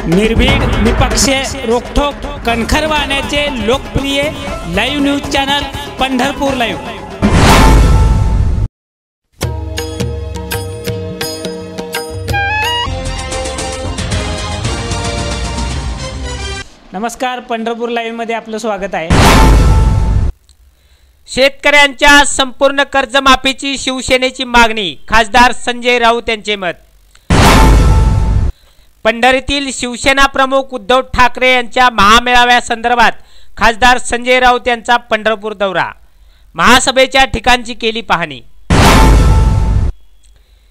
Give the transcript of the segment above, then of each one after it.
निर्भीड, निपक्ष, रोखोक, कणखर वाहण्याचे लोकप्रिय live news channel Pandharpur live. नमस्कार, पंढरपूर लाईव्ह मध्ये आपलं स्वागत आहे। शेतकऱ्यांच्या संपूर्ण कर्जमाफीची शिवसेनेची मागणी, खासदार संजय राऊत यांचे मत। पंढरीतील शिवसेना प्रमुख उद्धव ठाकरे यांच्या महामेळाव्यासंदर्भात खासदार संजय राऊत यांचा पंढरपूर दौरा, महासभेच्या ठिकाणची केली पाहणी।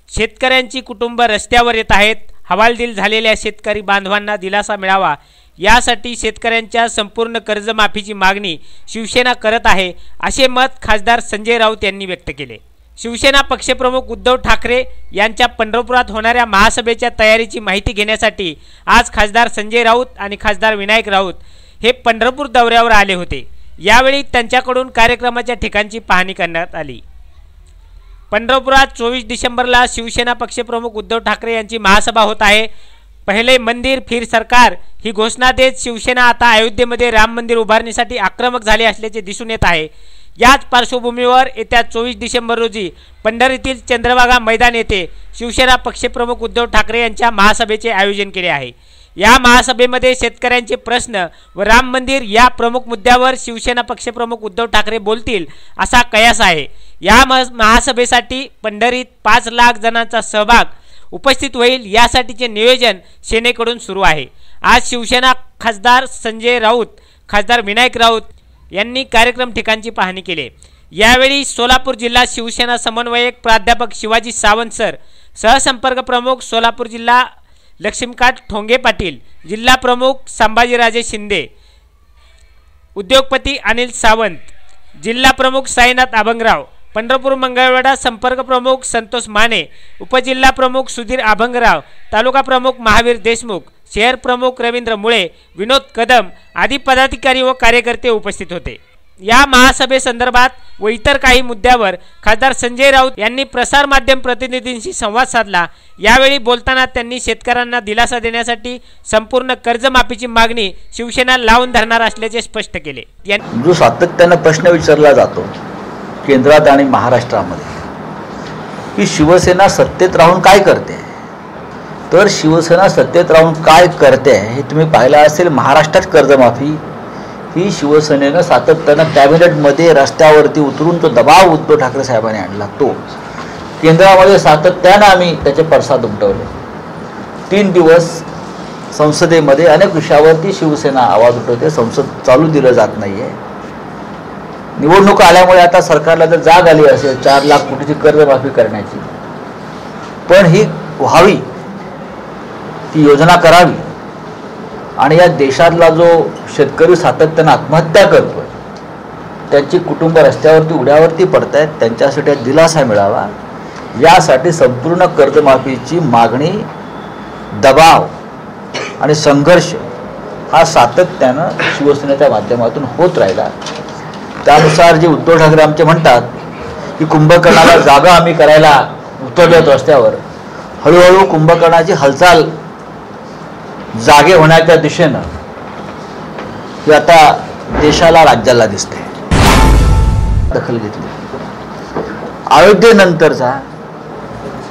शेतकऱ्यांची कुटुंब रस्त्यावर येत आहेत। हवालदिल झालेल्या शेतकरी बांधवांना दिलासा मिळावा यासाठी शेतकऱ्यांच्या संपूर्ण कर्जमाफीची मागणी शिवसेना करत आहे, असे मत खासदार संजय राऊत यांनी व्यक्त केले। शिवसेना पक्षप्रमुख उद्धव ठाकरे यांच्या पंढरपुरात होणाऱ्या महासभेच्या तयारीची माहिती घेण्यासाठी आज खासदार संजय राऊत आणि खासदार विनायक राऊत हे पंढरपूर दौऱ्यावर आले होते। यावेळी त्यांच्याकडून कार्यक्रमाच्या ठिकाणची पाहणी करण्यात आली। पंढरपुरात 24 डिसेंबरला शिवसेना पक्षप्रमुख उद्धव ठाकरे यांची महासभा होत आहे। पहिले मंदिर फिर सरकार ही घोषणा देत शिवसेना आता अयोध्येमध्ये राम मंदिर उभारण्यासाठी आक्रमक झाले असल्याचे दिसून येत आहे। याच पार्श्वभूमीवर येत्या 24 डिसेंबर रोजी पंढरीतील चंद्रभागा मैदान येथे शिवसेना पक्षप्रमुख उद्धव ठाकरे यांच्या महासभेचे आयोजन केले आहे। या महासभेमध्ये शेतकऱ्यांचे प्रश्न व राम मंदिर या प्रमुख मुद्द्यावर शिवसेना पक्षप्रमुख उद्धव ठाकरे बोलतील असा कयास आहे। या महासभेसाठी पंढरीत 5 लाख जणांचा सहभाग उपस्थित होईल यासाठीचे नियोजन सेनेकडून सुरू आहे। आज शिवसेना खासदार संजय राऊत, खासदार विनायक राऊत यांनी कार्यक्रम ठिकाणची पाहणी केली। यावेळी सोलापूर जिल्हा शिवसेना समन्वयक प्राध्यापक शिवाजी सावंत सर, सहसंपर्क प्रमुख सोलापूर जिल्हा लक्ष्मीकांत ठोंगे पाटील, जिल्हा प्रमुख संभाजीराजे शिंदे, उद्योगपती अनिल सावंत, जिल्हा प्रमुख साईनाथ अभंगराव, पंढरपूर मंगळवेढा संपर्क प्रमुख संतोष माने, उपजिल्हा प्रमुख सुधीर अभंगराव, तालुका प्रमुख महावीर देशमुख, शहर प्रमुख रवींद्र मुळे, विनोद कदम आदी पदाधिकारी व कार्यकर्ते उपस्थित होते। या महासभेसंदर्भात व इतर काही मुद्द्यावर खासदार संजय राऊत यांनी प्रसार माध्यम प्रतिनिधींशी संवाद साधला। यावेळी बोलताना त्यांनी शेतकऱ्यांना दिलासा देण्यासाठी संपूर्ण कर्जमाफीची मागणी शिवसेना लावून धरणार असल्याचे स्पष्ट केले। जो सातत्याने प्रश्न विचारला जातो केंद्रात आणि महाराष्ट्रामध्ये की शिवसेना सत्तेत राहून काय करते, तर शिवसेना सत्तेत राहून काय करते हे तुम्ही पाहिलं असेल। महाराष्ट्रात कर्जमाफी ही शिवसेनेनं सातत्यानं कॅबिनेटमध्ये रस्त्यावरती उतरून तो दबाव उद्धव ठाकरे साहेबांनी आणला। तो केंद्रामध्ये सातत्यानं आम्ही त्याचे पडसाद उमटवले। 3 दिवस संसदेमध्ये अनेक विषयावरती शिवसेना आवाज उठवते, संसद चालू दिलं जात नाहीये। निवडणूक आल्यामुळे आता सरकारला जर जाग आली असेल 4 लाख कोटीची कर्जमाफी करण्याची, पण ही व्हावी, ती योजना करावी आणि या देशातला जो शेतकरी सातत्याने आत्महत्या करतोय, त्यांची कुटुंब रस्त्यावरती उड्यावरती पडतायत, त्यांच्यासाठी दिलासा मिळावा यासाठी संपूर्ण कर्जमाफीची मागणी, दबाव आणि संघर्ष हा सातत्यानं शिवसेनेच्या माध्यमातून होत राहिला। त्यानुसार जे उद्धव ठाकरे आमचे म्हणतात की कुंभकर्णाला जागा आम्ही करायला उतरलो रस्त्यावर, हळूहळू कुंभकर्णाची हालचाल जागे होण्याच्या दिशेनं ही आता देशाला, राज्याला दिसते। दखल घेतली। अयोध्येनंतरचा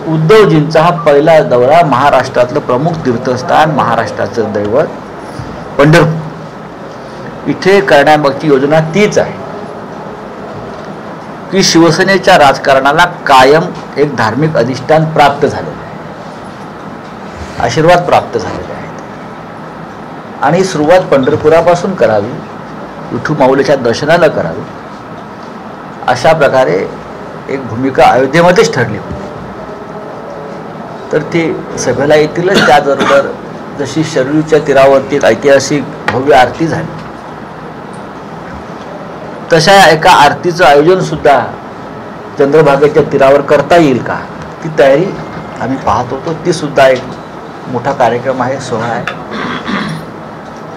उद्धवजींचा हा पहिला दौरा, महाराष्ट्रातलं प्रमुख तीर्थस्थान, महाराष्ट्राचं दैवत पंढरपूर इथे करण्यामागची योजना तीच आहे की शिवसेनेच्या राजकारणाला कायम एक धार्मिक अधिष्ठान प्राप्त झालेलं आहे, आशीर्वाद प्राप्त झालेले आहेत आणि सुरुवात पंढरपुरापासून करावी, विठू माऊलीच्या दर्शनाला करावी अशा प्रकारे एक भूमिका अयोध्येमध्येच ठरली होती। तर ती सभेला येतीलच। त्याचबरोबर जशी शरयूच्या तीरावरती एक ऐतिहासिक भव्य आरती झाली, तशा एका आरतीचं आयोजन सुद्धा चंद्रभागेच्या तीरावर करता येईल का, ती तयारी आम्ही पाहत होतो। ती सुद्धा एक मोठा कार्यक्रम आहे, सोहळा आहे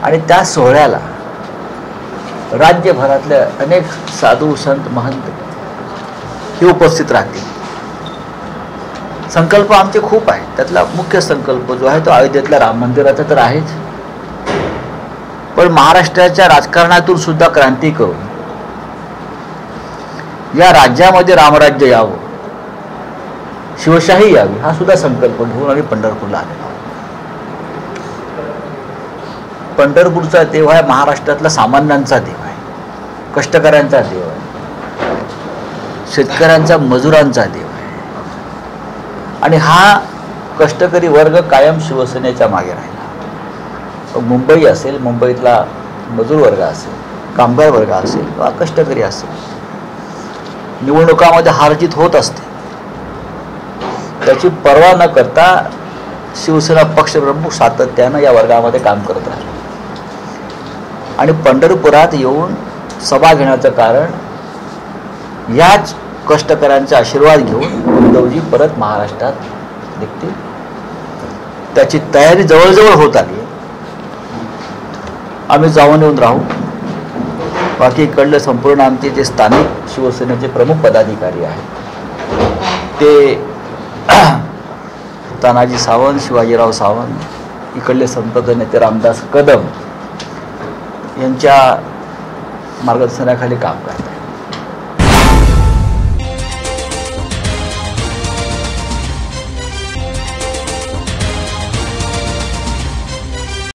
आणि त्या सोहळ्याला राज्यभरातले अनेक साधू संत महंत हे उपस्थित राहतील। संकल्प आमचे खूप आहेत. त्यातला मुख्य संकल्प जो आहे तो अयोध्येतल्या राम मंदिराचा तर आहेच, पण महाराष्ट्राच्या राजकारणातून सुद्धा क्रांती करून या राज्यामध्ये रामराज्य यावं, शिवशाही यावी, हा सुद्धा संकल्प घेऊन आम्ही पंढरपूरला आलेलो आहोत. पंढरपूरचा देव आहे महाराष्ट्रातला सामान्यांचा देव आहे, कष्टकऱ्यांचा देव आहे, शेतकऱ्यांचा, मजुरांचा देव आहे. आणि हा कष्टकरी वर्ग कायम शिवसेनेच्या मागे राहिला. मुंबई असेल, मुंबईतला मजूर वर्ग असेल, कामगार वर्ग असेल किंवा कष्टकरी असेल, निवडणुकामध्ये हारजीत होत असते, त्याची पर्वा न करता शिवसेना पक्षप्रमुख सातत्यानं या वर्गामध्ये काम करत राहिले. आणि पंढरपुरात येऊन सभा घेण्याचं कारण याच कष्टकऱ्यांचा आशीर्वाद घेऊन उद्धवजी परत महाराष्ट्रात निघतील, त्याची तयारी जवळजवळ होत आली. आम्ही जाऊन येऊन राहू. बाकी इकडले संपूर्ण आमचे जे स्थानिक शिवसेनेचे प्रमुख पदाधिकारी आहेत ते तानाजी सावंत, शिवाजीराव सावंत, इकडले संतप्त नेते रामदास कदम यांच्या मार्गदर्शनाखाली काम करतात.